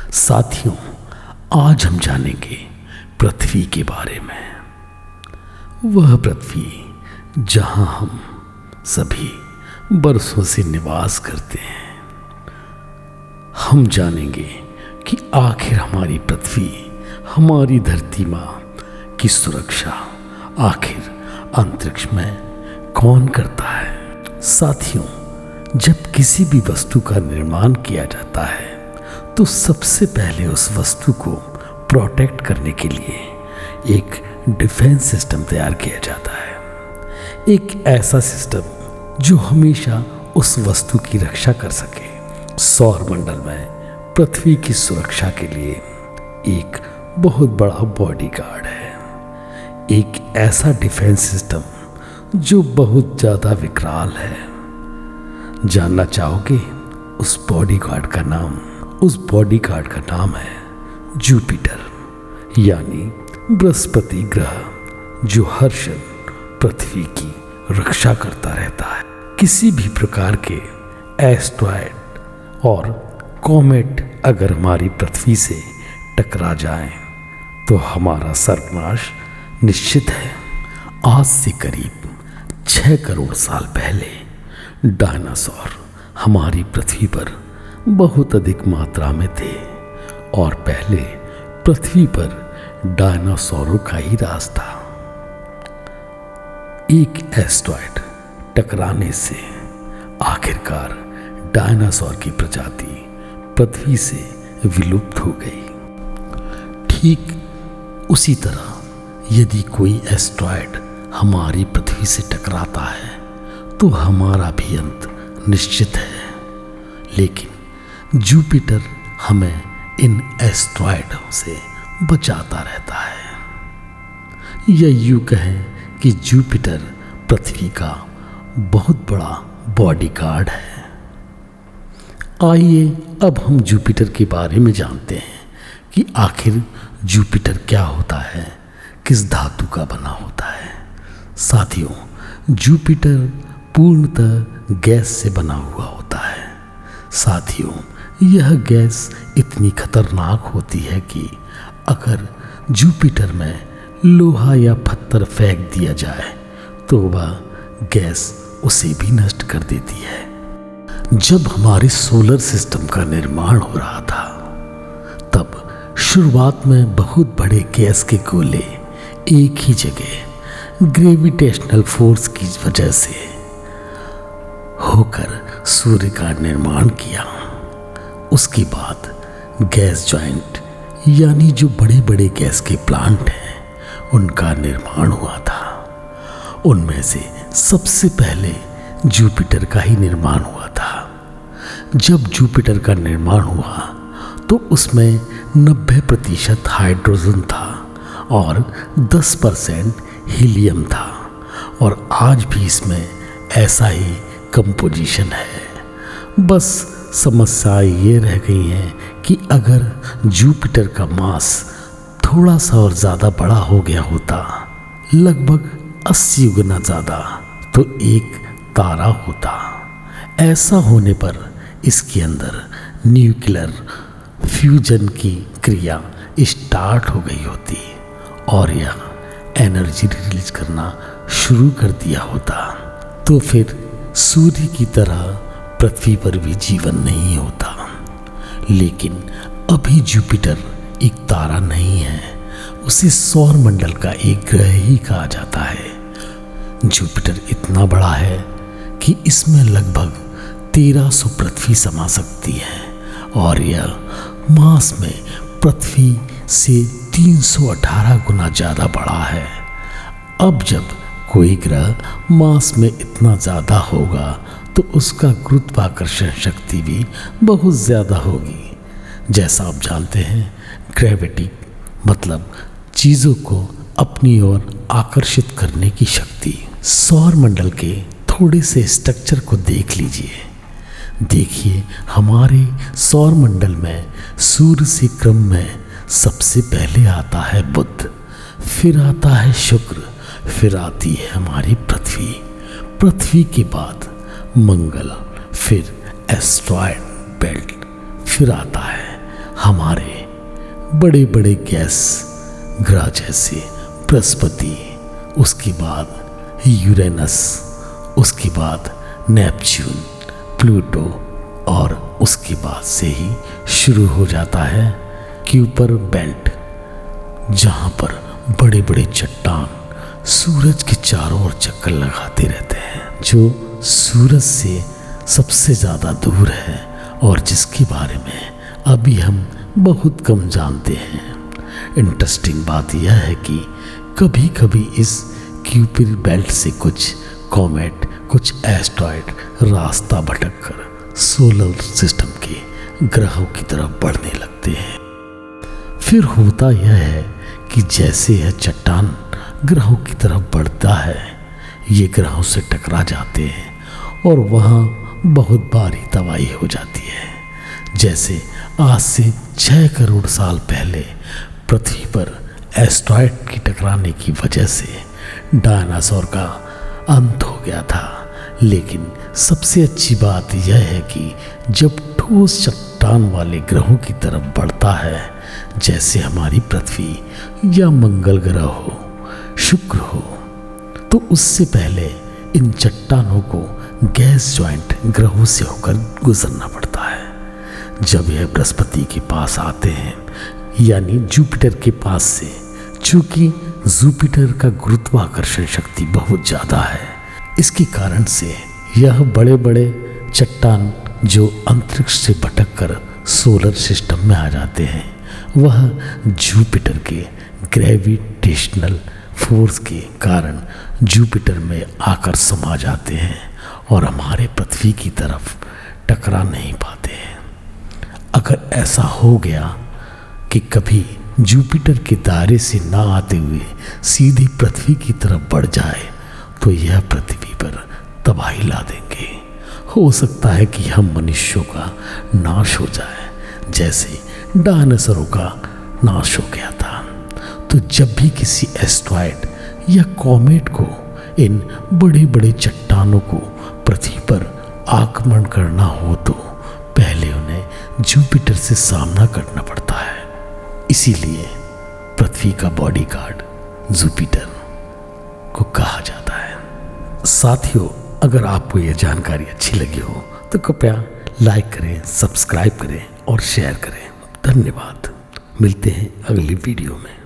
साथियों, आज हम जानेंगे पृथ्वी के बारे में। वह पृथ्वी जहां हम सभी बरसों से निवास करते हैं। हम जानेंगे कि आखिर हमारी पृथ्वी, हमारी धरती माँ की सुरक्षा आखिर अंतरिक्ष में कौन करता है। साथियों, जब किसी भी वस्तु का निर्माण किया जाता है तो सबसे पहले उस वस्तु को प्रोटेक्ट करने के लिए एक डिफेंस सिस्टम तैयार किया जाता है। एक ऐसा सिस्टम जो हमेशा उस वस्तु की रक्षा कर सके। सौरमंडल में पृथ्वी की सुरक्षा के लिए एक बहुत बड़ा बॉडीगार्ड है। एक ऐसा डिफेंस सिस्टम जो बहुत ज़्यादा विकराल है। जानना चाहोगे उस बॉडीगार्ड का नाम? उस बॉडीगार्ड का नाम है जुपिटर, यानी बृहस्पति ग्रह, जो हर क्षण पृथ्वी की रक्षा करता रहता है। किसी भी प्रकार के एस्ट्रॉयड और कॉमेट अगर हमारी पृथ्वी से टकरा जाएं तो हमारा सर्वनाश निश्चित है। आज से करीब 6 करोड़ साल पहले डायनासोर हमारी पृथ्वी पर बहुत अधिक मात्रा में थे और पहले पृथ्वी पर डायनासोरों का ही राज था। एक एस्ट्रॉयड टकराने से आखिरकार डायनासोर की प्रजाति पृथ्वी से विलुप्त हो गई। ठीक उसी तरह यदि कोई एस्ट्रॉयड हमारी पृथ्वी से टकराता है तो हमारा भी अंत निश्चित है। लेकिन जुपिटर हमें इन एस्ट्रॉयडों से बचाता रहता है। या यूं कहें कि जुपिटर पृथ्वी का बहुत बड़ा बॉडीगार्ड है। आइए अब हम जुपिटर के बारे में जानते हैं कि आखिर जुपिटर क्या होता है, किस धातु का बना होता है। साथियों, जुपिटर पूर्णतः गैस से बना हुआ होता है। साथियों, यह गैस इतनी खतरनाक होती है कि अगर जुपिटर में लोहा या पत्थर फेंक दिया जाए तो वह गैस उसे भी नष्ट कर देती है। जब हमारे सोलर सिस्टम का निर्माण हो रहा था तब शुरुआत में बहुत बड़े गैस के गोले एक ही जगह ग्रेविटेशनल फोर्स की वजह से होकर सूर्य का निर्माण किया। उसके बाद गैस जॉइंट, यानी जो बड़े बड़े गैस के प्लांट हैं, उनका निर्माण हुआ था। उनमें से सबसे पहले जुपिटर का ही निर्माण हुआ था। जब जुपिटर का निर्माण हुआ तो उसमें 90% हाइड्रोजन था और 10% हीलियम था, और आज भी इसमें ऐसा ही कंपोजिशन है। बस समस्या ये रह गई है कि अगर जुपिटर का मास थोड़ा सा और ज़्यादा बड़ा हो गया होता, लगभग 80 गुना ज़्यादा, तो एक तारा होता। ऐसा होने पर इसके अंदर न्यूक्लियर फ्यूजन की क्रिया स्टार्ट हो गई होती और यह एनर्जी रिलीज करना शुरू कर दिया होता। तो फिर सूर्य की तरह पृथ्वी पर भी जीवन नहीं होता। लेकिन अभी जुपिटर एक तारा नहीं है, उसे सौरमंडल का एक ग्रह ही कहा जाता है। जुपिटर इतना बड़ा है कि इसमें लगभग 1300 पृथ्वी समा सकती है और यह मास में पृथ्वी से 318 गुना ज़्यादा बड़ा है। अब जब कोई ग्रह मास में इतना ज़्यादा होगा तो उसका गुरुत्वाकर्षण शक्ति भी बहुत ज़्यादा होगी। जैसा आप जानते हैं, ग्रेविटी मतलब चीज़ों को अपनी ओर आकर्षित करने की शक्ति। सौरमंडल के थोड़े से स्ट्रक्चर को देख लीजिए। देखिए, हमारे सौरमंडल में सूर्य से क्रम में सबसे पहले आता है बुध, फिर आता है शुक्र, फिर आती है हमारी पृथ्वी, पृथ्वी के बाद मंगल, फिर एस्ट्रॉयड बेल्ट, फिर आता है हमारे बड़े बड़े गैस ग्रह जैसे बृहस्पति, उसके बाद यूरेनस, उसके बाद नेपच्यून, प्लूटो, और उसके बाद से ही शुरू हो जाता है क्यूपर बेल्ट, जहाँ पर बड़े बड़े चट्टान सूरज के चारों ओर चक्कर लगाते रहते हैं, जो सूरज से सबसे ज़्यादा दूर है और जिसके बारे में अभी हम बहुत कम जानते हैं। इंटरेस्टिंग बात यह है कि कभी कभी इस क्यूपर बेल्ट से कुछ कॉमेट, कुछ एस्ट्रॉयड रास्ता भटक कर सोलर सिस्टम के ग्रहों की तरफ बढ़ने लगते हैं। फिर होता यह है कि जैसे यह चट्टान ग्रहों की तरफ बढ़ता है, ये ग्रहों से टकरा जाते हैं और वहाँ बहुत भारी तबाही हो जाती है। जैसे आज से 6 करोड़ साल पहले पृथ्वी पर एस्ट्रॉयड की टकराने की वजह से डायनासोर का अंत हो गया था। लेकिन सबसे अच्छी बात यह है कि जब ठोस चट्टान वाले ग्रहों की तरफ बढ़ता है, जैसे हमारी पृथ्वी या मंगल ग्रह हो, शुक्र हो, तो उससे पहले इन चट्टानों को गैस जॉइंट ग्रहों से होकर गुजरना पड़ता है। जब यह बृहस्पति के पास आते हैं, यानी जुपिटर के पास से, चूंकि जुपिटर का गुरुत्वाकर्षण शक्ति बहुत ज़्यादा है, इसके कारण से यह बड़े बड़े चट्टान जो अंतरिक्ष से भटक कर सोलर सिस्टम में आ जाते हैं, वह जुपिटर के ग्रेविटेशनल फोर्स के कारण जुपिटर में आकर समा जाते हैं और हमारे पृथ्वी की तरफ टकरा नहीं पाते हैं। अगर ऐसा हो गया कि कभी जुपिटर के दायरे से ना आते हुए सीधी पृथ्वी की तरफ बढ़ जाए, तो यह पृथ्वी पर तबाही ला देंगे। हो सकता है कि हम मनुष्यों का नाश हो जाए, जैसे डायनासोरों का नाश हो गया था। तो जब भी किसी एस्ट्रॉयड या कॉमेट को, इन बड़े बड़े चट्टानों को पृथ्वी पर आक्रमण करना हो, तो पहले उन्हें जुपिटर से सामना करना पड़ता है। इसीलिए पृथ्वी का बॉडीगार्ड जुपिटर को कहा जाता है। साथियों, अगर आपको यह जानकारी अच्छी लगी हो तो कृपया लाइक करें, सब्सक्राइब करें और शेयर करें। धन्यवाद। मिलते हैं अगली वीडियो में।